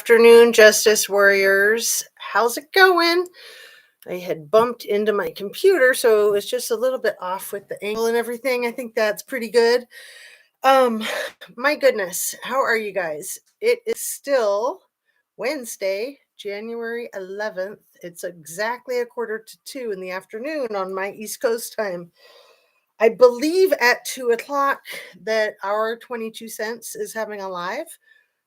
afternoon, Justice Warriors. How's it going? I had bumped into my computer, so it was just a little bit off with the angle and everything. I think that's pretty good. Um, my goodness, how are you guys? It is still Wednesday, January 11th. It's exactly 1:45 in the afternoon on my East Coast time. I believe at 2 o'clock that our 22 cents is having a live.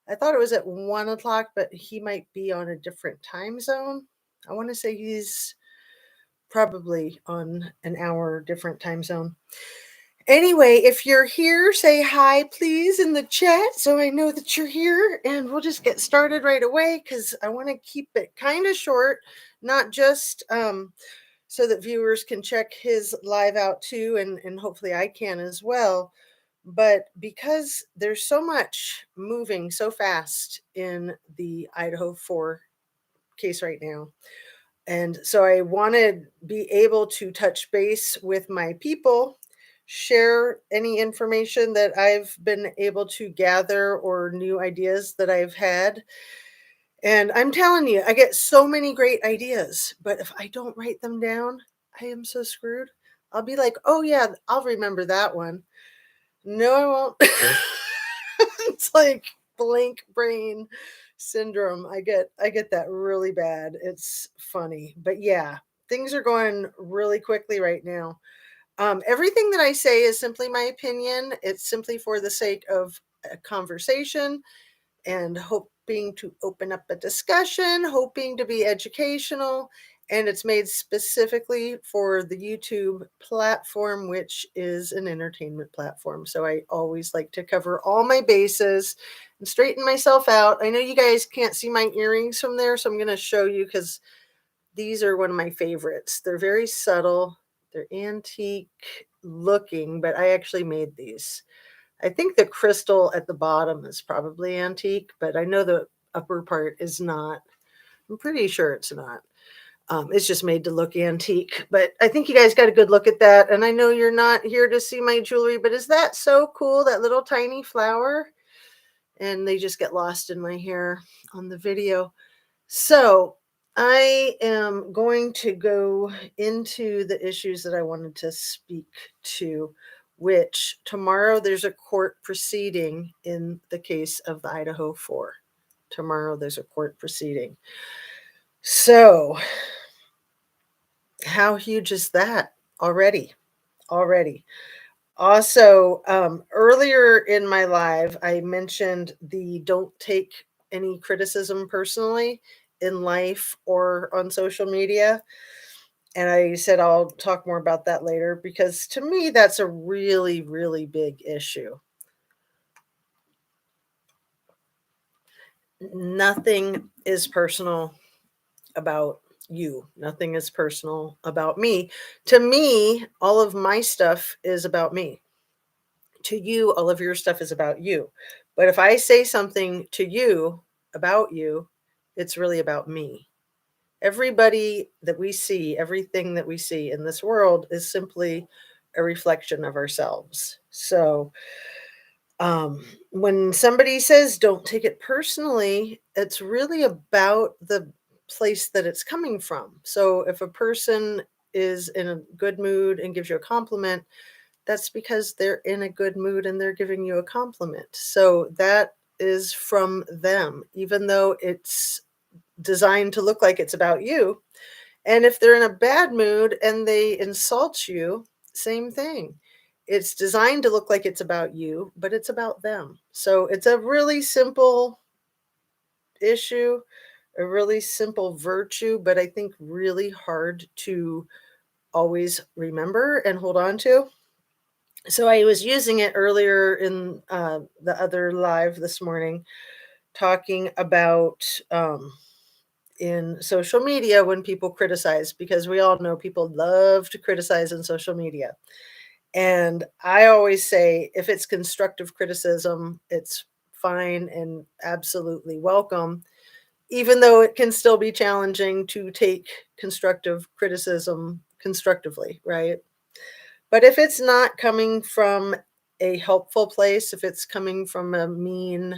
I thought it was at 1 o'clock, but he might be on a different time zone. I want to say he's probably on an hour different time zone. Anyway, if you're here, say hi, please, in the chat so I know that you're here. And we'll just get started right away because I want to keep it kind of short, not just so that viewers can check his live out too, and hopefully I can as well. But because there's so much moving so fast in the Idaho 4 case right now. And so I want to be able to touch base with my people, share any information that I've been able to gather or new ideas that I've had. And I'm telling you, I get so many great ideas, but if I don't write them down, I am so screwed. I'll be like, oh, yeah, I'll remember that one. No, I won't. It's like blank brain syndrome. I get that really bad. It's funny. But yeah, things are going really quickly right now. Everything that I say is simply my opinion. It's simply for the sake of a conversation and hoping to open up a discussion, hoping to be educational. And it's made specifically for the YouTube platform, which is an entertainment platform. So I always like to cover all my bases and straighten myself out. I know you guys can't see my earrings from there, so I'm going to show you because these are one of my favorites. They're very subtle, they're antique looking, but I actually made these. I think the crystal at the bottom is probably antique, but I know the upper part is not. I'm pretty sure it's not. It's just made to look antique, but I think you guys got a good look at that. And I know you're not here to see my jewelry, but is that so cool? That little tiny flower? And they just get lost in my hair on the video. So I am going to go into the issues that I wanted to speak to, which tomorrow there's a court proceeding in the case of the Idaho 4. Tomorrow there's a court proceeding. So how huge is that already? Also, earlier in my live, I mentioned the don't take any criticism personally in life or on social media. And I said I'll talk more about that later because to me, that's a really, really big issue. Nothing is personal about you. Nothing is personal about me. To me, all of my stuff is about me. To you, all of your stuff is about you. But if I say something to you about you, it's really about me. Everybody that we see, everything that we see in this world is simply a reflection of ourselves. So when somebody says don't take it personally, it's really about the place that it's coming from. So if a person is in a good mood and gives you a compliment, that's because they're in a good mood and they're giving you a compliment. So that is from them, even though it's designed to look like it's about you. And if they're in a bad mood and they insult you, same thing. It's designed to look like it's about you, but it's about them. So it's a really simple issue, a really simple virtue, but I think really hard to always remember and hold on to. So I was using it earlier in the other live this morning, talking about in social media when people criticize, because we all know people love to criticize in social media. And I always say if it's constructive criticism, it's fine and absolutely welcome, even though it can still be challenging to take constructive criticism constructively, right? But if it's not coming from a helpful place, if it's coming from a mean,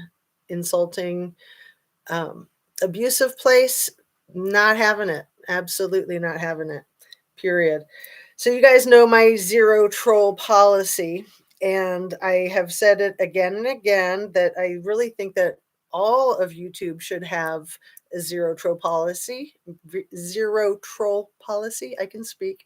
insulting, Um, Abusive place, not having it. Absolutely not having it. Period. So you guys know my zero troll policy, and I have said it again and again that I really think that all of YouTube should have a zero troll policy. I can speak.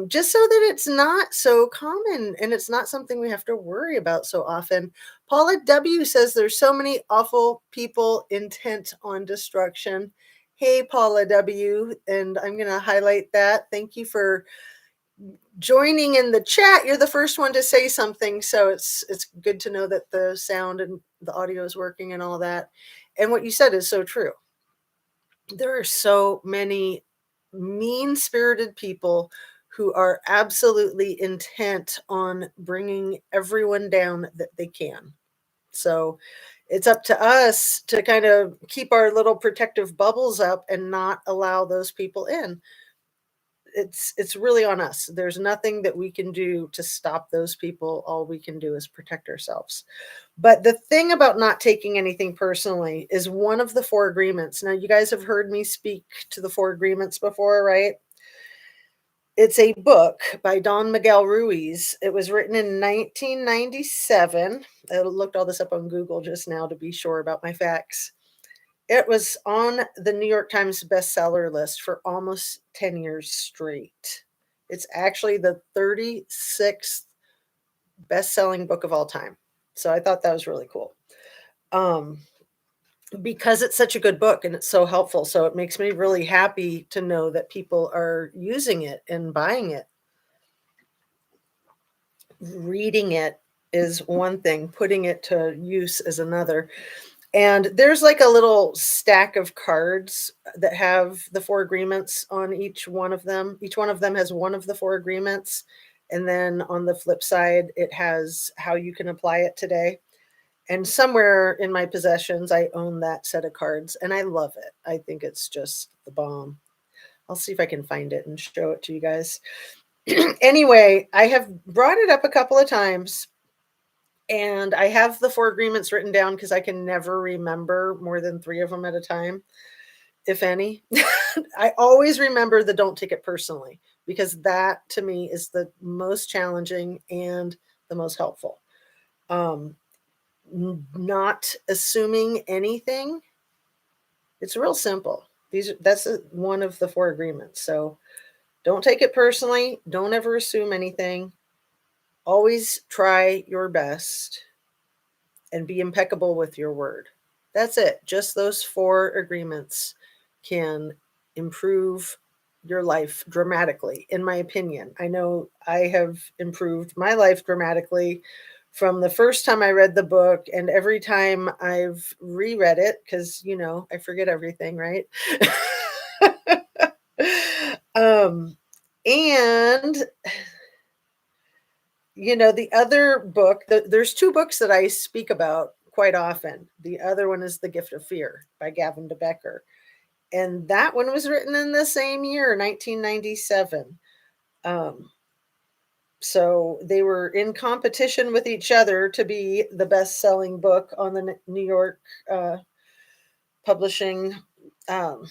Just so that it's not so common and it's not something we have to worry about so often. Paula W says there's so many awful people intent on destruction. Hey, Paula W, and I'm going to highlight that. Thank you for joining in the chat. You're the first one to say something, so it's good to know that the sound and the audio is working and all that. And what you said is so true. There are so many mean-spirited people who are absolutely intent on bringing everyone down that they can. So it's up to us to kind of keep our little protective bubbles up and not allow those people in. It's really on us. There's nothing that we can do to stop those people. All we can do is protect ourselves. But the thing about not taking anything personally is one of the four agreements. Now, you guys have heard me speak to the four agreements before, right? It's a book by Don Miguel Ruiz. It was written in 1997. I looked all this up on Google just now to be sure about my facts. It was on the New York Times bestseller list for almost 10 years straight. It's actually the 36th best-selling book of all time. So I thought that was really cool. Because it's such a good book and it's so helpful. So it makes me really happy to know that people are using it and buying it. Reading it is one thing, putting it to use is another. And there's like a little stack of cards that have the four agreements on each one of them. Each one of them has one of the four agreements. And then on the flip side, it has how you can apply it today. And somewhere in my possessions, I own that set of cards and I love it. I think it's just the bomb. I'll see if I can find it and show it to you guys. Anyway, I have brought it up a couple of times. And I have the four agreements written down because I can never remember more than three of them at a time, if any. I always remember the don't take it personally because that to me is the most challenging and the most helpful. Not assuming anything. It's real simple. That's one of the four agreements. So don't take it personally. Don't ever assume anything. Always try your best and be impeccable with your word. That's it. Just those four agreements can improve your life dramatically, in my opinion. I know I have improved my life dramatically from the first time I read the book and every time I've reread it, because, I forget everything, right? And the other book, there's two books that I speak about quite often. The other one is The Gift of Fear by Gavin de Becker. And that one was written in the same year, 1997. So they were in competition with each other to be the best-selling book on the New York publishing, the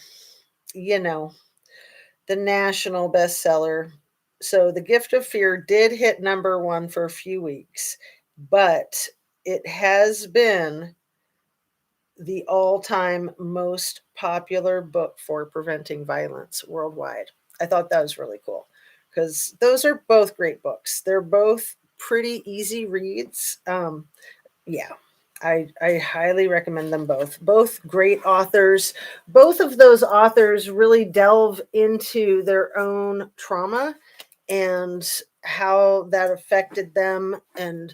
national bestseller. So The Gift of Fear did hit number one for a few weeks, but it has been the all-time most popular book for preventing violence worldwide. I thought that was really cool because those are both great books. They're both pretty easy reads. Yeah, I highly recommend them both. Both great authors. Both of those authors really delve into their own trauma and how that affected them and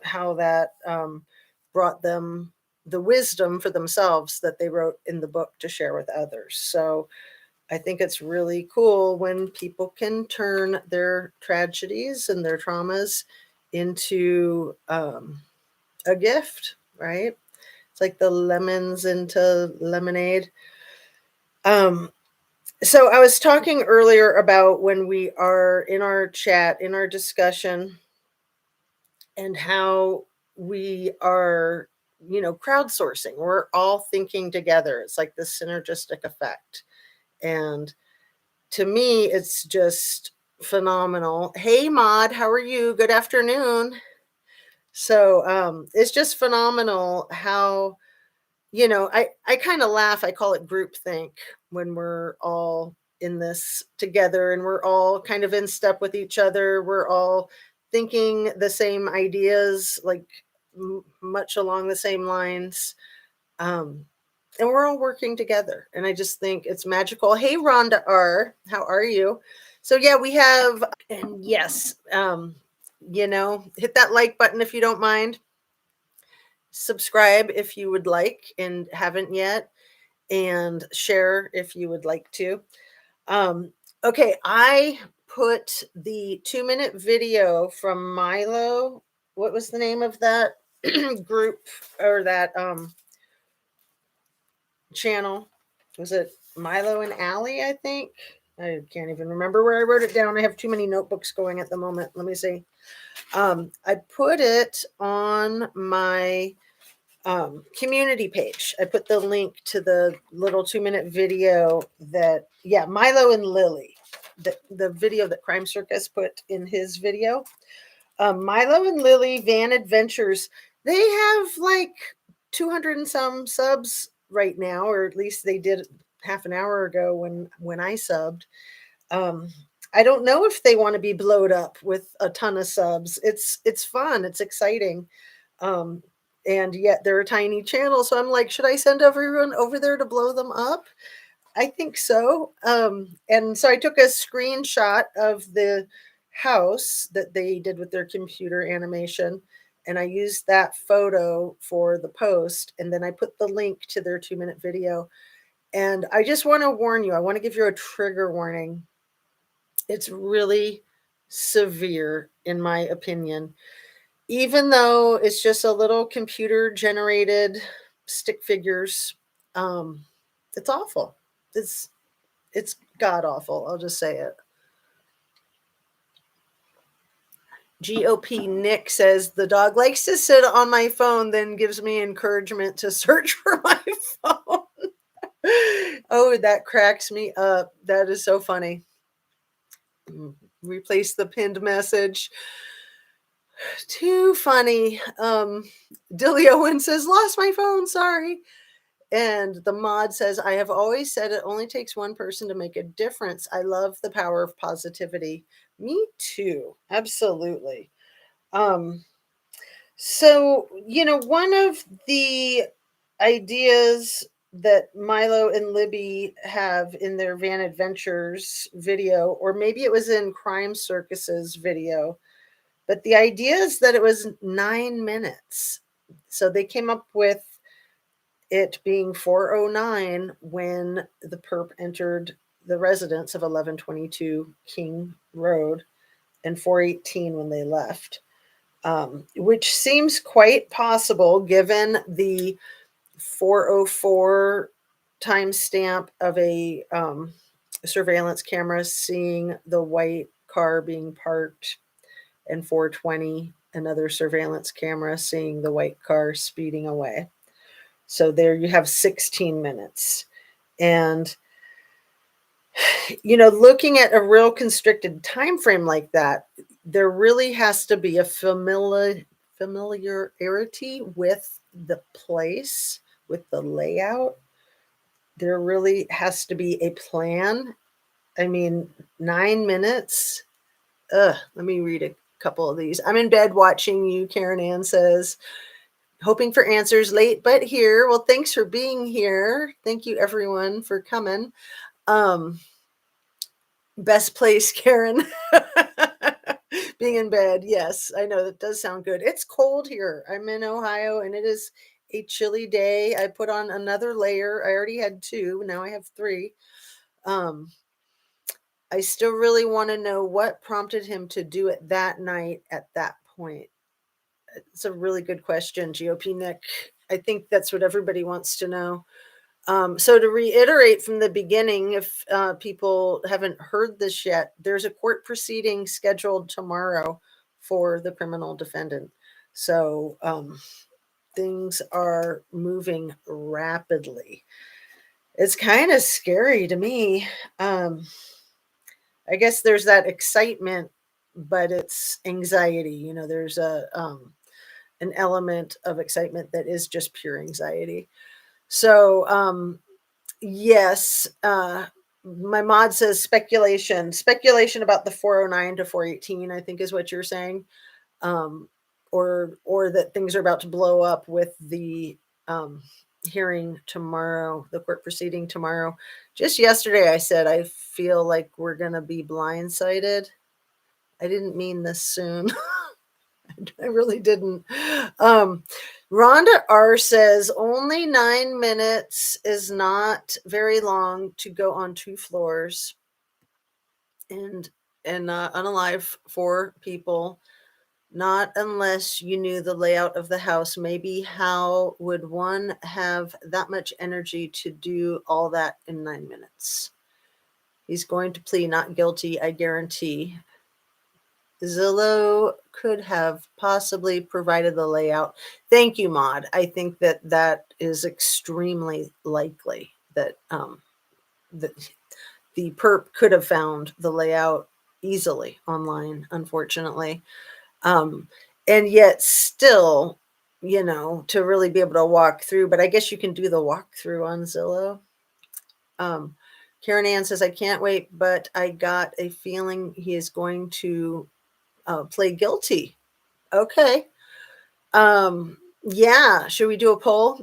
how that brought them the wisdom for themselves that they wrote in the book to share with others. So I think it's really cool when people can turn their tragedies and their traumas into a gift, right? It's like the lemons into lemonade. So I was talking earlier about when we are in our chat, in our discussion, and how we are crowdsourcing. We're all thinking together. It's like this synergistic effect. And to me, it's just phenomenal. Hey, Maud, how are you? Good afternoon. So it's just phenomenal how, I kind of laugh. I call it groupthink when we're all in this together and we're all kind of in step with each other. We're all thinking the same ideas, like much along the same lines. Um, and we're all working together. And I just think it's magical. Hey, Rhonda R., how are you? So, yeah, we have, and yes, hit that like button if you don't mind. Subscribe if you would like and haven't yet, and share if you would like to. Okay, I put the 2-minute video from Milo. What was the name of that group or that channel? Was it Milo and Allie, I think? I can't even remember where I wrote it down. I have too many notebooks going at the moment. Let me see. I put it on my community page. I put the link to the little 2-minute video that, yeah, Milo and Lily, the video that Crime Circus put in his video. Milo and Lily Van Adventures, they have like 200 and some subs right now, or at least they did half an hour ago when I subbed. I don't know if they want to be blowed up with a ton of subs. It's fun, it's exciting. And yet they're a tiny channel. So I'm like, should I send everyone over there to blow them up? I think so. And so I took a screenshot of the house that they did with their computer animation, and I used that photo for the post. And then I put the link to their 2-minute video. And I just want to warn you, I want to give you a trigger warning. It's really severe, in my opinion. Even though it's just a little computer generated stick figures, it's awful. It's god awful. I'll just say it. GOP Nick says the dog likes to sit on my phone, then gives me encouragement to search for my phone. Oh, that cracks me up. That is so funny. Replace the pinned message. Too funny. Dilly Owen says, lost my phone, sorry. And the mod says, I have always said it only takes one person to make a difference. I love the power of positivity. Me too. Absolutely. So, one of the ideas that Milo and Libby have in their Van Adventures video, or maybe it was in Crime Circus's video, but the idea is that it was 9 minutes. So they came up with it being 4:09 when the perp entered the residence of 1122 King Road, and 4:18 when they left, which seems quite possible given the 4:04 timestamp of a surveillance camera seeing the white car being parked, and 4:20 another surveillance camera seeing the white car speeding away. So there you have 16 minutes. And looking at a real constricted time frame like that, there really has to be a familiarity with the place, with the layout. There really has to be a plan. I mean, 9 minutes. Let me read a couple of these. I'm in bed watching you, Karen Ann says. Hoping for answers, late but here. Well, thanks for being here. Thank you, everyone, for coming. Best place, Karen. Being in bed. Yes, I know that does sound good. It's cold here. I'm in Ohio, and it is a chilly day. I put on another layer. I already had 2. Now I have 3. I still really want to know what prompted him to do it that night at that point. It's a really good question, GOP Nick. I think that's what everybody wants to know. So to reiterate from the beginning, if people haven't heard this yet, there's a court proceeding scheduled tomorrow for the criminal defendant. So things are moving rapidly. It's kind of scary to me. Um, I guess there's that excitement, but it's anxiety. There's an element of excitement that is just pure anxiety. So, yes, my mod says speculation about the 409 to 418, I think is what you're saying. Um, or that things are about to blow up with the hearing tomorrow, the court proceeding tomorrow. Just yesterday, I said I feel like we're gonna be blindsided. I didn't mean this soon. I really didn't. Um, Rhonda R says only 9 minutes is not very long to go on 2 floors and unalive 4 people. Not unless you knew the layout of the house. Maybe how would one have that much energy to do all that in 9 minutes? He's going to plead not guilty, I guarantee. Zillow could have possibly provided the layout. Thank you, Maud. I think that that is extremely likely that that the perp could have found the layout easily online, unfortunately. Um, and yet still, to really be able to walk through, but I guess you can do the walkthrough on Zillow. Um, Karen Ann says, I can't wait, but I got a feeling he is going to play guilty. Okay. Yeah. Should we do a poll?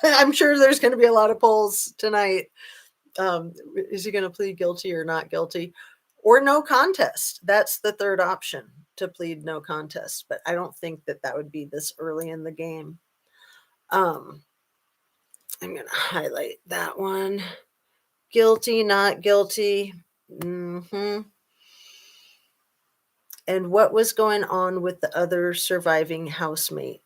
I'm sure there's going to be a lot of polls tonight. Is he going to plead guilty or not guilty? Or no contest? That's the third option, to plead no contest. But I don't think that that would be this early in the game. I'm going to highlight that one. Guilty, not guilty. And what was going on with the other surviving housemate?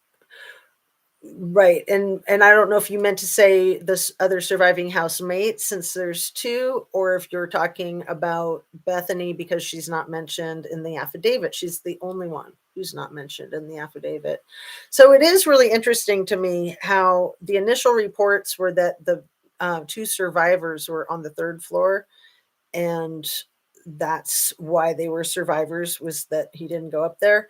Right. And I don't know if you meant to say this other surviving housemate, since there's 2, or if you're talking about Bethany because she's not mentioned in the affidavit. She's the only one who's not mentioned in the affidavit. So it is really interesting to me how the initial reports were that the 2 survivors were on the 3rd floor, and that's why they were survivors, was that he didn't go up there.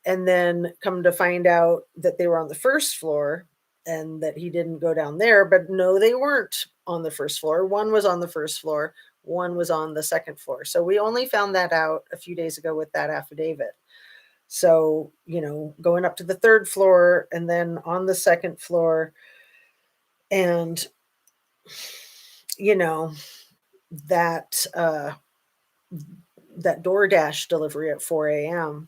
And then come to find out that they were on the 1st floor and that he didn't go down there. But no, they weren't on the 1st floor. One was on the 1st floor, one was on the 2nd floor. So we only found that out a few days ago with that affidavit. So, going up to the 3rd floor and then on the 2nd floor, and that that DoorDash delivery at 4 a.m.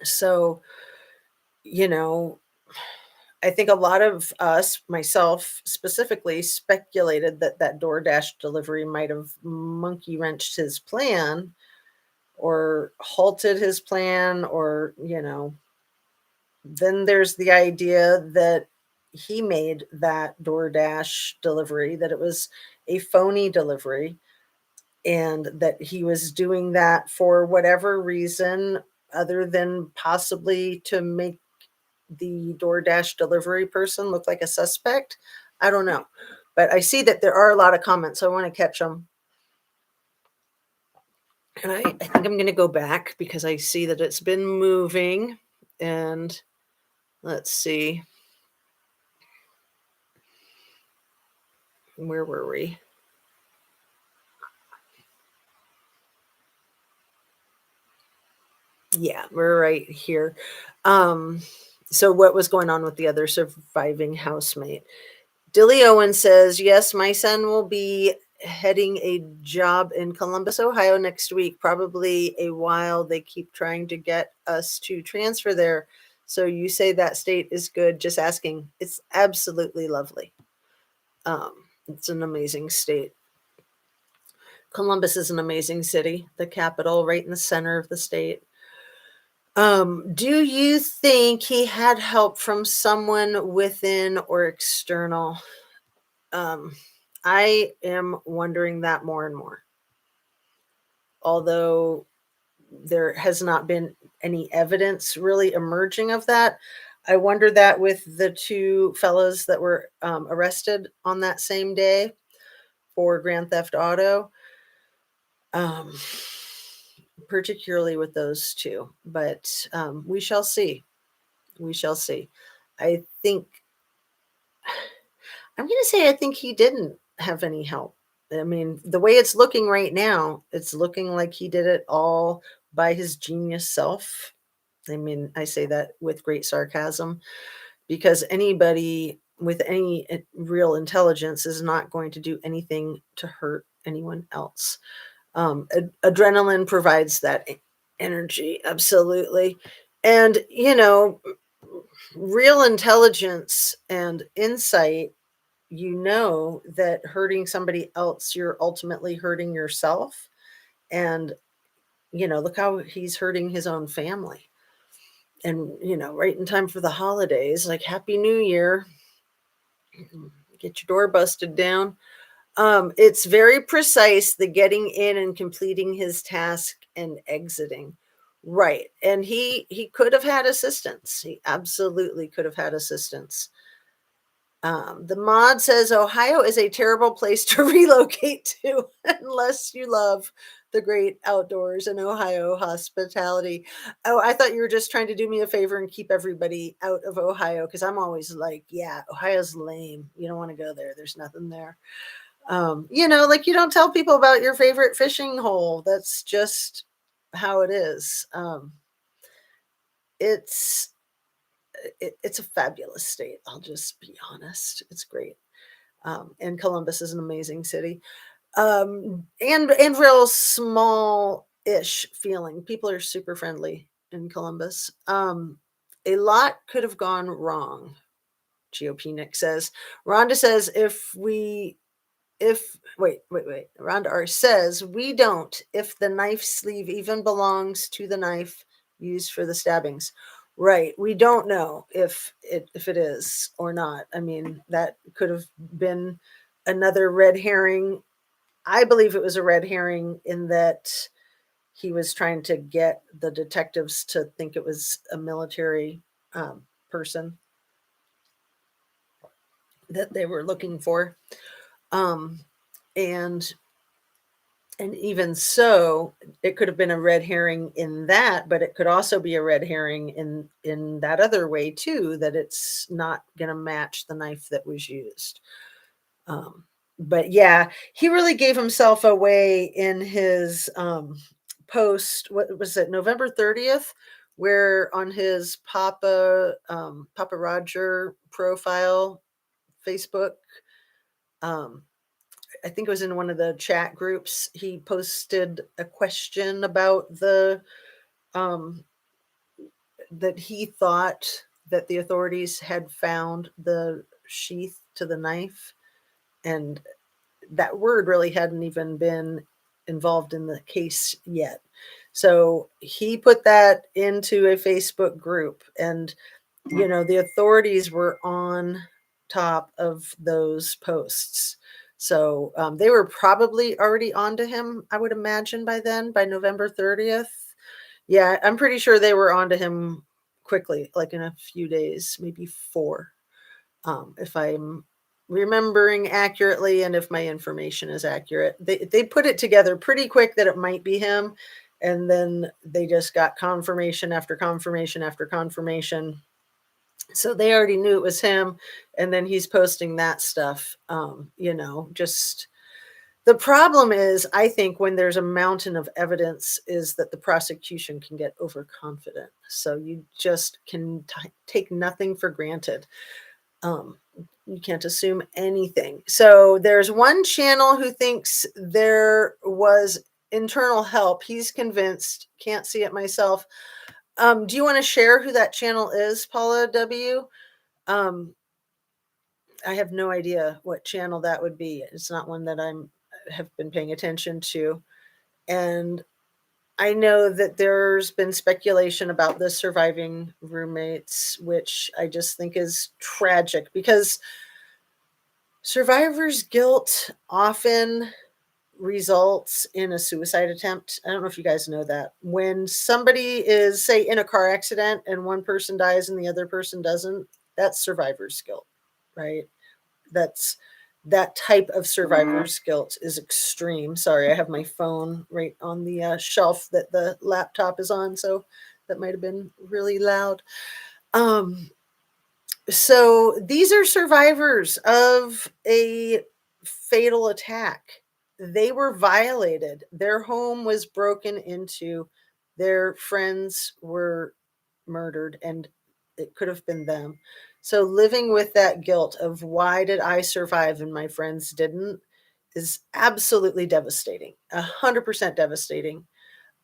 So, you know, I think a lot of us, myself specifically, speculated that that DoorDash delivery might have monkey wrenched his plan or halted his plan, or, then there's the idea that he made that DoorDash delivery, that it was a phony delivery, and that he was doing that for whatever reason other than possibly to make the DoorDash delivery person look like a suspect. I don't know. But I see that there are a lot of comments, so I want to catch them. And I think I'm going to go back because I see that it's been moving. And let's see. Where were we? Yeah, we're right here. So what was going on with the other surviving housemate? Dilly Owen says, yes, my son will be heading a job in Columbus, Ohio next week, probably a while. They keep trying to get us to transfer there. So you say that state is good. Just asking. It's absolutely lovely. It's an amazing state. Columbus is an amazing city, the capital, right in the center of the state. Do you think he had help from someone within or external? I am wondering that more and more. Although there has not been any evidence really emerging of that, I wonder that with the two fellows that were arrested on that same day for grand theft auto, um, particularly with those two. But we shall see. We shall see. I think I'm going to say I think he didn't have any help. I mean, the way it's looking right now, it's looking like he did it all by his genius self. I mean, I say that with great sarcasm because anybody with any real intelligence is not going to do anything to hurt anyone else. Adrenaline provides that energy, absolutely. And, real intelligence and insight, that hurting somebody else, you're ultimately hurting yourself. And, look how he's hurting his own family. And, right in time for the holidays, like Happy New Year, get your door busted down. It's very precise, the getting in and completing his task and exiting. Right. And he could have had assistance. He absolutely could have had assistance. The mod says Ohio is a terrible place to relocate to unless you love the great outdoors and Ohio hospitality. Oh, I thought you were just trying to do me a favor and keep everybody out of Ohio because I'm always like, yeah, Ohio's lame. You don't want to go there. There's nothing there. Like you don't tell people about your favorite fishing hole. That's just how it is. It's it's a fabulous state. I'll just be honest. It's great. And Columbus is an amazing city. And real small-ish feeling. People are super friendly in Columbus. A lot could have gone wrong. GOP Nick says. Rhonda says if wait, Rhonda R says we don't if the knife sleeve even belongs to the knife used for the stabbings. Right. We don't know if it is or not. I mean, that could have been another red herring. I believe it was a red herring in that he was trying to get the detectives to think it was a military person that they were looking for. Um, and and even so, it could have been a red herring in that, but it could also be a red herring in that other way too, that it's not going to match the knife that was used. But yeah, he really gave himself away in his post. What was it, November 30th, where on his Papa Roger profile, Facebook, um, I think it was in one of the chat groups, he posted a question about um, that he thought that the authorities had found the sheath to the knife, and that word really hadn't even been involved in the case yet. So he put that into a Facebook group, and the authorities were on top of those posts. So they were probably already onto him, I would imagine, by then, by November 30th. Yeah, I'm pretty sure they were onto him quickly, like in a few days, maybe 4, if I'm remembering accurately and if my information is accurate. They put it together pretty quick that it might be him, and then they just got confirmation after confirmation after confirmation. So they already knew it was him, and then he's posting that stuff. Just the problem is, I think, when there's a mountain of evidence, is that the prosecution can get overconfident. So you just can take nothing for granted. Um, you can't assume anything. So there's one channel who thinks there was internal help. He's convinced. Can't see it myself. Do you want to share who that channel is, Paula W? Um, I have no idea what channel that would be. It's not one that have been paying attention to. And I know that there's been speculation about the surviving roommates, which I just think is tragic because survivor's guilt often results in a suicide attempt. I don't know if you guys know that. When somebody is, say, in a car accident and one person dies and the other person doesn't, that's survivor's guilt, right? That's that type of survivor's guilt is extreme. Sorry, I have my phone right on the shelf that the laptop is on, so that might have been really loud. Um, so these are survivors of a fatal attack. They were violated. Their home was broken into. Their friends were murdered, and it could have been them. So living with that guilt of why did I survive and my friends didn't is absolutely devastating. 100% devastating.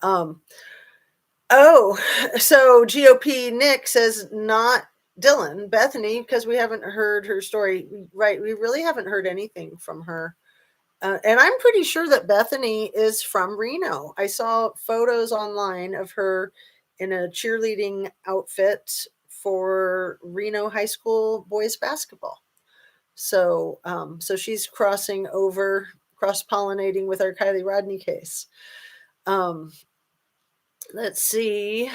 Um, Oh, so GOP Nick says not Dylan, Bethany, because we haven't heard her story. Right, we really haven't heard anything from her. And I'm pretty sure that Bethany is from Reno. I saw photos online of her in a cheerleading outfit for Reno High School boys basketball. So she's crossing over, cross pollinating with our Kylie Rodney case. Um, let's see.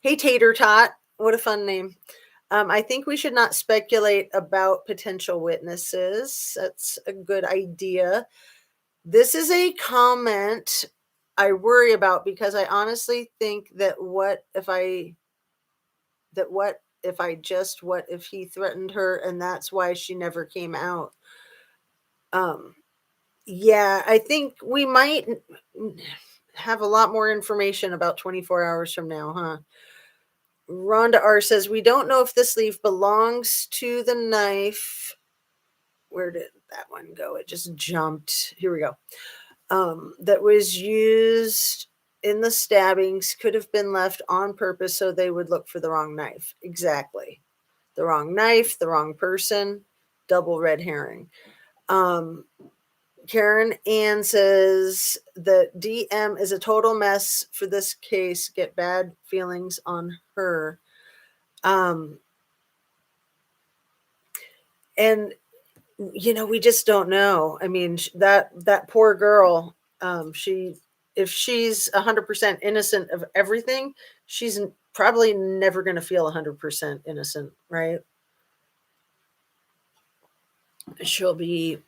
Hey, Tater Tot. What a fun name. I think we should not speculate about potential witnesses. That's a good idea. This is a comment I worry about because I honestly think that what what if he threatened her and that's why she never came out. Um, yeah, I think we might have a lot more information about 24 hours from now, huh? Rhonda R says, we don't know if this leaf belongs to the knife. Where did that one go? It just jumped. Here we go. That was used in the stabbings could have been left on purpose so they would look for the wrong knife. Exactly. The wrong knife, the wrong person, double red herring. Karen Ann says that DM is a total mess for this case. Get bad feelings on her. And we just don't know. I mean, that poor girl, she if she's 100% innocent of everything, she's probably never going to feel 100% innocent, right? She'll be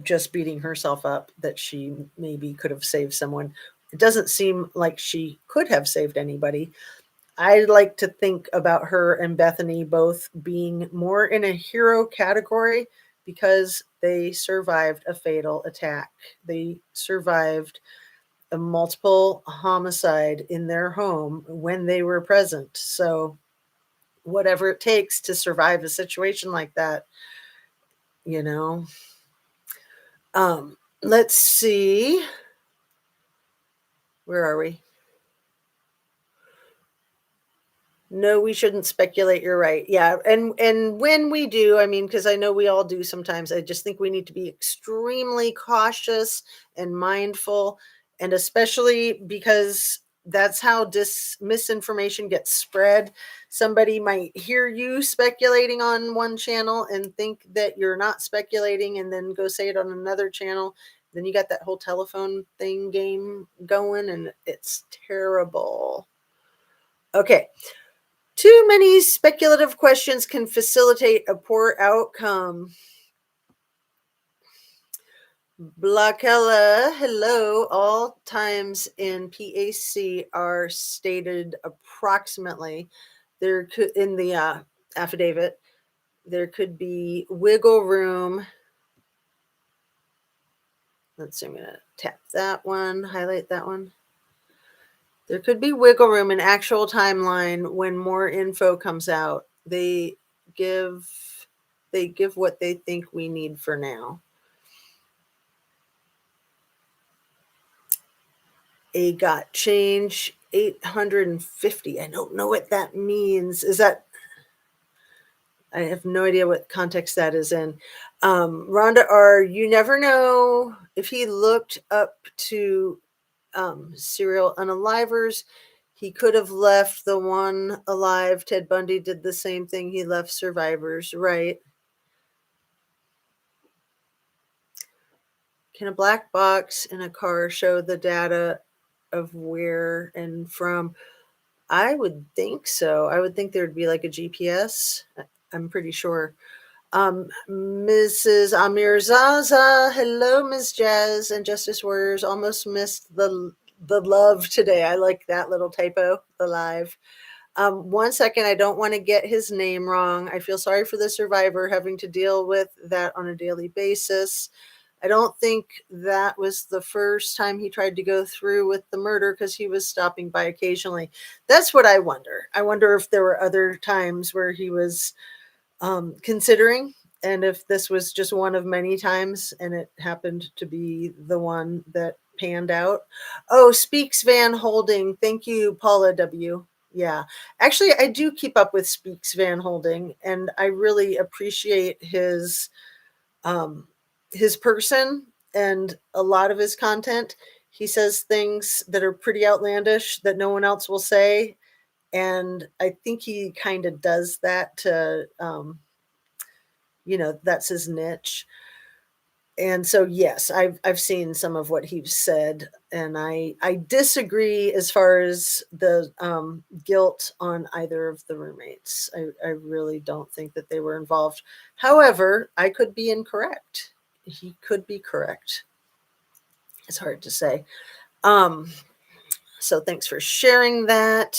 just beating herself up that she maybe could have saved someone. It doesn't seem like she could have saved anybody. I like to think about her and Bethany both being more in a hero category because they survived a fatal attack. They survived a multiple homicide in their home when they were present. So, whatever it takes to survive a situation like that, you know. Let's see. Where are we? No, we shouldn't speculate. You're right. Yeah, and when we do, I mean, because I know we all do sometimes. I just think we need to be extremely cautious and mindful, and especially because that's how misinformation gets spread. Somebody might hear you speculating on one channel and think that you're not speculating, and then go say it on another channel. Then you got that whole telephone thing game going, and it's terrible. Okay. Too many speculative questions can facilitate a poor outcome. Blackella, hello. All times in PAC are stated approximately. There could, in the affidavit, there could be wiggle room. Let's see, I'm going to tap that one, highlight that one. There could be wiggle room in actual timeline when more info comes out. They give what they think we need for now. A got change 850. I don't know what that means. Is that, I have no idea what context that is in. Rhonda R, you never know if he looked up to serial unalivers. He could have left the one alive. Ted Bundy did the same thing. He left survivors, right? Can a black box in a car show the data of where and from? I would think so. I would think there'd be like a GPS. I'm pretty sure. Mrs. Amir Zaza, hello, Ms. Jazz and Justice Warriors. Almost missed the love today. I like that little typo, the live. 1 second, I don't want to get his name wrong. I feel sorry for the survivor having to deal with that on a daily basis. I don't think that was the first time he tried to go through with the murder because he was stopping by occasionally. That's what I wonder. I wonder if there were other times where he was considering, and if this was just one of many times and it happened to be the one that panned out. Oh, Speaks Van Holding. Thank you, Paula W. Yeah, actually, I do keep up with Speaks Van Holding, and I really appreciate um, his person and a lot of his content. He says things that are pretty outlandish that no one else will say, and I think he kind of does that to that's his niche. And so yes, I've seen some of what he's said, and I disagree as far as the guilt on either of the roommates. I really don't think that they were involved. However, I could be incorrect. He could be correct. It's hard to say. Um, so thanks for sharing that.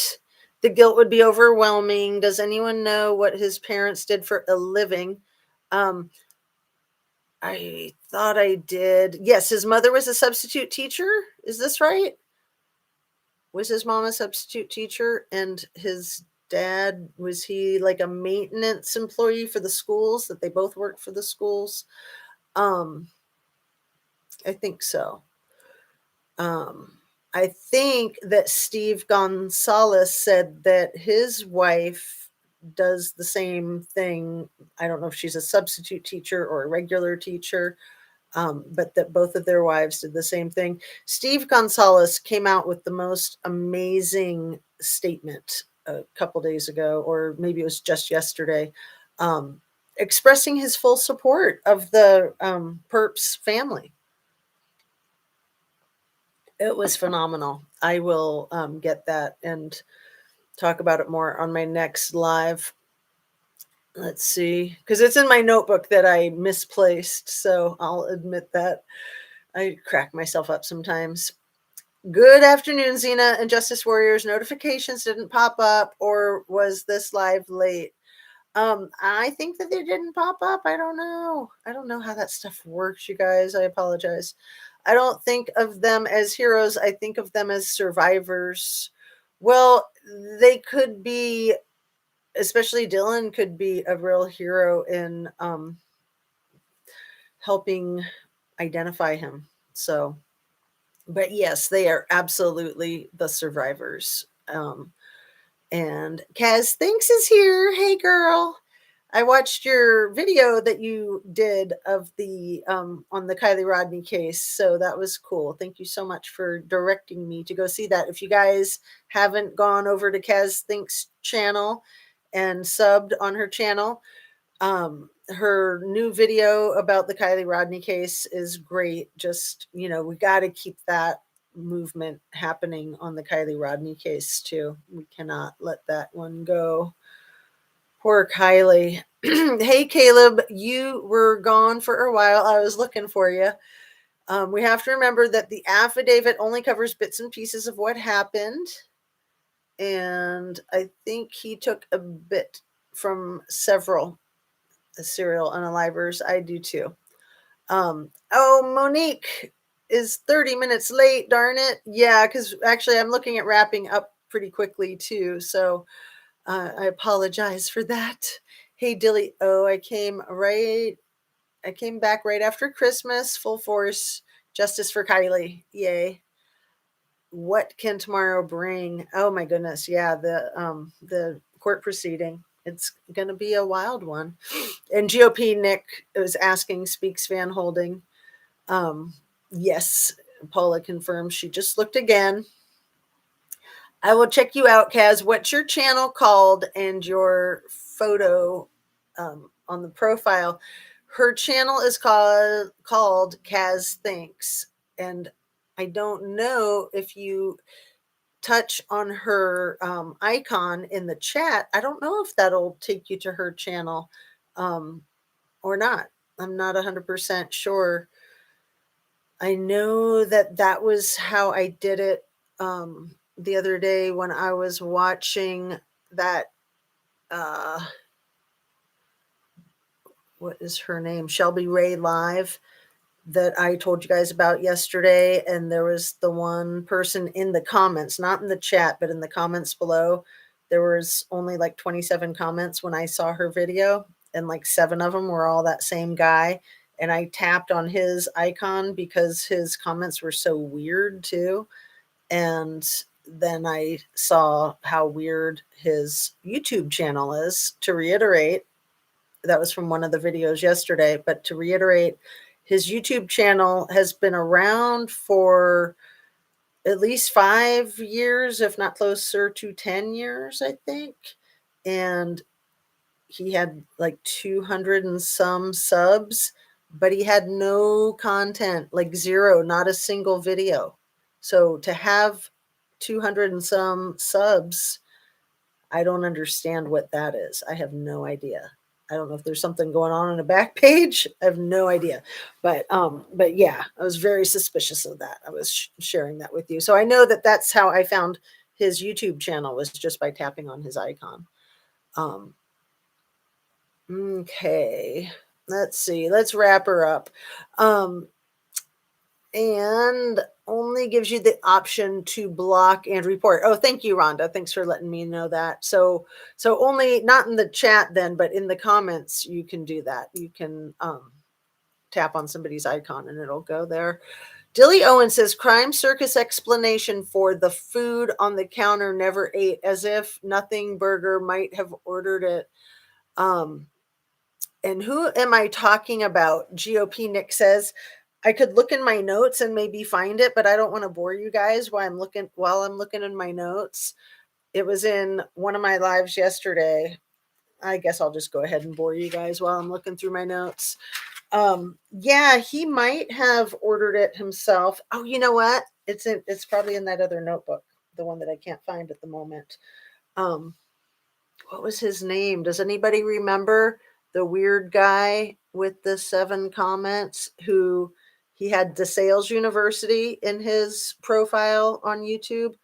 The guilt would be overwhelming. Does anyone know what his parents did for a living? I thought I did. Yes, his mother was a substitute teacher. Is this right? Was his mom a substitute teacher? And his dad, was he like a maintenance employee for the schools, that they both worked for the schools? Um, I think so. Um, I think that Steve Gonzalez said that his wife does the same thing. I don't know if she's a substitute teacher or a regular teacher, but that both of their wives did the same thing. Steve Gonzalez came out with the most amazing statement a couple days ago, or maybe it was just yesterday, expressing his full support of the Perps family. It was phenomenal. I will get that and talk about it more on my next live. Let's see, because it's in my notebook that I misplaced, so I'll admit that. I crack myself up sometimes. Good afternoon, Zena and Justice Warriors. Notifications didn't pop up, or was this live late? I think that they didn't pop up. I don't know. I don't know how that stuff works, you guys. I apologize. I don't think of them as heroes. I think of them as survivors. Well, they could be, especially Dylan could be a real hero in helping identify him. So, but yes, they are absolutely the survivors. And Kaz Thinks is here. Hey, girl. I watched your video that you did of the on the Kylie Rodney case. So that was cool. Thank you so much for directing me to go see that. If you guys haven't gone over to Kaz Thinks channel and subbed on her channel, her new video about the Kylie Rodney case is great. Just, we got to keep that movement happening on the Kylie Rodney case too. We cannot let that one go. Poor Kylie. Hey, Caleb, you were gone for a while. I was looking for you. We have to remember that the affidavit only covers bits and pieces of what happened. And I think he took a bit from several serial unalivers. I do too. Monique is 30 minutes late. Darn it. Yeah, because actually I'm looking at wrapping up pretty quickly too. So I apologize for that. Hey, Dilly. Oh, I came back right after Christmas, full force. Justice for Kylie. Yay. What can tomorrow bring? Oh my goodness. Yeah, the court proceeding. It's going to be a wild one. And GOP Nick was asking, Speaks Van Holding. Yes, Paula confirms she just looked again. I will check you out, Kaz. What's your channel called and your photo on the profile? Her channel is called Kaz Thinks, and I don't know if you touch on her icon in the chat. I don't know if that'll take you to her channel um, or not. I'm not 100% sure. I know that that was how I did it the other day when I was watching that. Uh, what is her name? Shelby Ray Live that I told you guys about yesterday. And there was the one person in the comments, not in the chat, but in the comments below. There was only like 27 comments when I saw her video, and like 7 of them were all that same guy. And I tapped on his icon because his comments were so weird too. And then I saw how weird his YouTube channel is. To reiterate, that was from one of the videos yesterday, but to reiterate, his YouTube channel has been around for at least 5 years, if not closer to 10 years, I think. And he had like 200 and some subs, but he had no content, like zero, not a single video. So to have 200 and some subs, I don't understand what that is. I have no idea. I don't know if there's something going on a back page. I have no idea. But yeah, I was very suspicious of that. I was sharing that with you. So I know that that's how I found his YouTube channel, was just by tapping on his icon. Okay. Let's see. Let's wrap her up. And only gives you the option to block and report. Oh, thank you, Rhonda. Thanks for letting me know that. So only, not in the chat then, but in the comments, you can do that. You can tap on somebody's icon and it'll go there. Dilly Owen says, crime circus explanation for the food on the counter never ate, as if Nothing Burger might have ordered it. And who am I talking about? GOP Nick says, I could look in my notes and maybe find it, but I don't want to bore you guys while I'm looking in my notes. It was in one of my lives yesterday. I guess I'll just go ahead and bore you guys while I'm looking through my notes. Yeah, he might have ordered it himself. Oh, you know what? It's probably in that other notebook, the one that I can't find at the moment. What was his name? Does anybody remember the weird guy with the 7 comments who he had DeSales University in his profile on YouTube?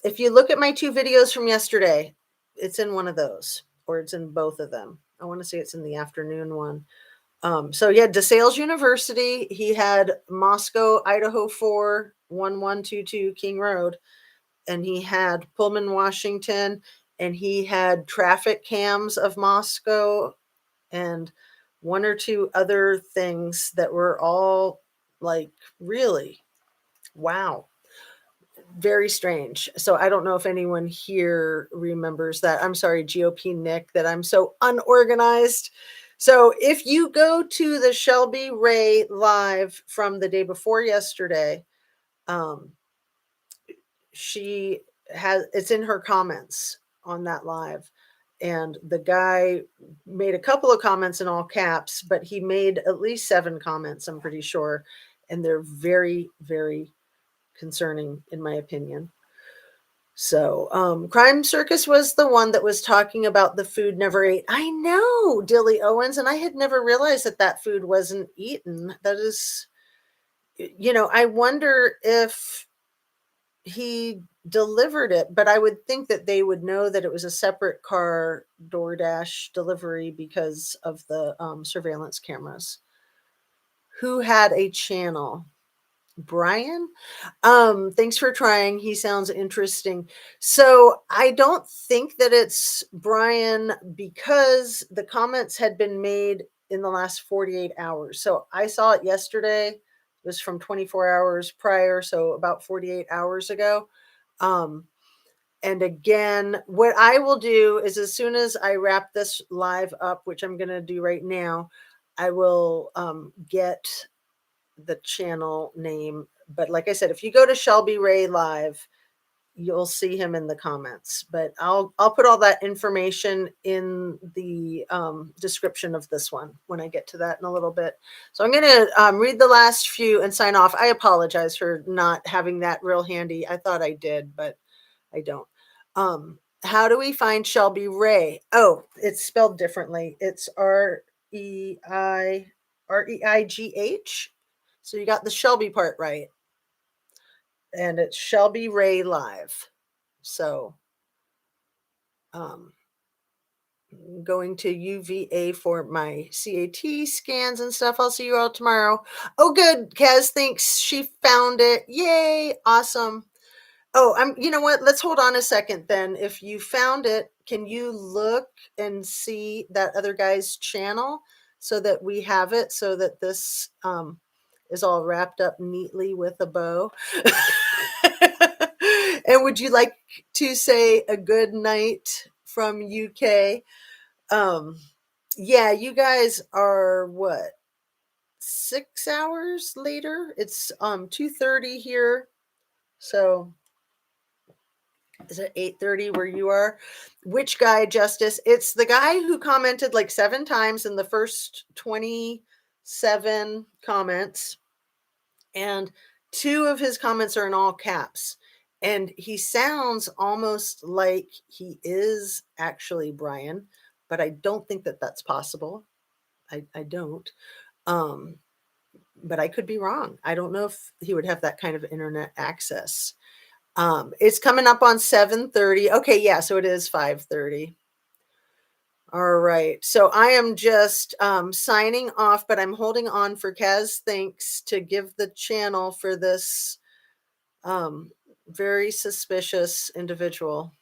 If you look at my 2 videos from yesterday, it's in one of those, or it's in both of them. I want to say it's in the afternoon one. So yeah, DeSales University. He had Moscow, Idaho 4, 1122 King Road. And he had Pullman, Washington, and he had traffic cams of Moscow and 1 or 2 other things that were all like, really, wow, very strange. So I don't know if anyone here remembers that. I'm sorry, GOP Nick, that I'm so unorganized. So if you go to the Shelby Ray live from the day before yesterday, she has, it's in her comments on that live, and the guy made a couple of comments in all caps, but he made at least 7 comments, I'm pretty sure, and they're very, very concerning in my opinion. So Crime Circus was the one that was talking about the food never ate. I know, Dilly Owens, and I had never realized that that food wasn't eaten. That is, I wonder if he delivered it, but I would think that they would know that it was a separate car DoorDash delivery because of the surveillance cameras. Who had a channel? Brian? Thanks for trying. He sounds interesting. So I don't think that it's Brian, because the comments had been made in the last 48 hours. So I saw it yesterday. It was from 24 hours prior, so about 48 hours ago. And again, what I will do is, as soon as I wrap this live up, which I'm going to do right now, I will get the channel name. But like I said, if you go to Shelby Ray Live, you'll see him in the comments. But I'll put all that information in the description of this one when I get to that in a little bit. So I'm going to read the last few and sign off. I apologize for not having that real handy. I thought I did, but I don't. How do we find Shelby Ray? Oh, it's spelled differently. It's Reigh. So you got the Shelby part right. And it's Shelby Ray Live. So going to UVA for my CAT scans and stuff. I'll see you all tomorrow. Oh, good. Kaz thinks she found it. Yay. Awesome. Oh, you know what? Let's hold on a second then. If you found it, can you look and see that other guy's channel so that we have it so that this is all wrapped up neatly with a bow? And would you like to say a good night from UK? Yeah, you guys are what? 6 hours later? It's 2:30 here. So is it 8:30 where you are? Which guy, Justice? It's the guy who commented like 7 times in the first 27 comments. And 2 of his comments are in all caps. And he sounds almost like he is actually Brian, but I don't think that that's possible. I don't. But I could be wrong. I don't know if he would have that kind of internet access. It's coming up on 7:30. Okay, yeah, so it is 5:30. All right. So I am just signing off, but I'm holding on for Kaz Thanks to give the channel for this very suspicious individual.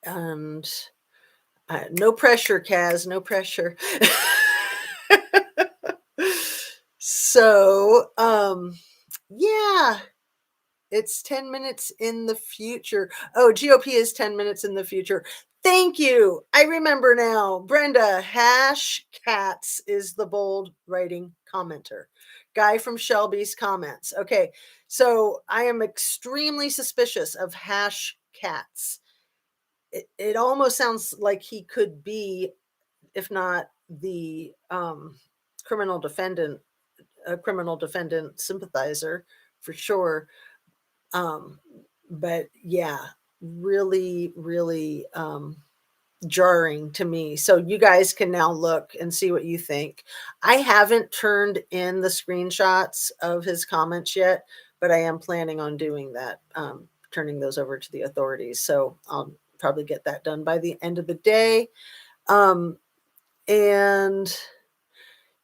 And no pressure, Kaz, no pressure. So, yeah. It's 10 minutes in the future. Oh, GOP is 10 minutes in the future. Thank you. I remember now. Brenda, hash cats is the bold writing commenter. Guy from Shelby's comments. Okay. So I am extremely suspicious of hash cats. It almost sounds like he could be, if not the criminal defendant, a criminal defendant sympathizer for sure. But yeah, really jarring to me. So you guys can now look and see what you think. I haven't turned in the screenshots of his comments yet, but I am planning on doing that, turning those over to the authorities. So I'll probably get that done by the end of the day. And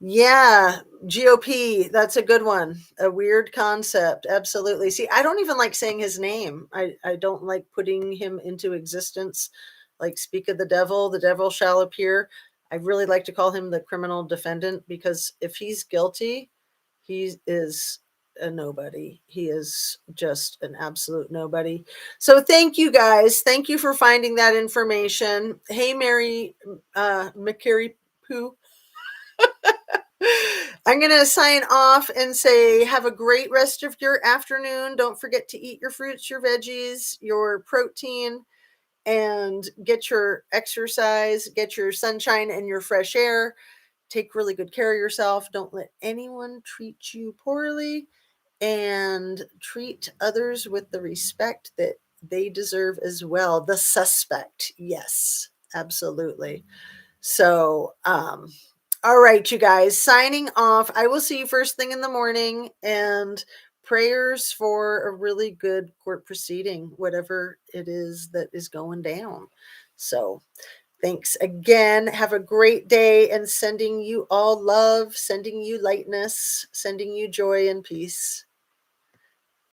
yeah, GOP, that's a good one. A weird concept. Absolutely. See, I don't even like saying his name. I don't like putting him into existence. Like, speak of the devil shall appear. I really like to call him the criminal defendant because if he's guilty, he is a nobody. He is just an absolute nobody. So thank you guys. Thank you for finding that information. Hey, Mary McCary Poo. I'm going to sign off and say, have a great rest of your afternoon. Don't forget to eat your fruits, your veggies, your protein, and get your exercise, get your sunshine and your fresh air. Take really good care of yourself. Don't let anyone treat you poorly, and treat others with the respect that they deserve as well. The suspect. Yes, absolutely. So, all right, you guys, signing off. I will see you first thing in the morning, and prayers for a really good court proceeding, whatever it is that is going down. So thanks again. Have a great day, and sending you all love, sending you lightness, sending you joy and peace.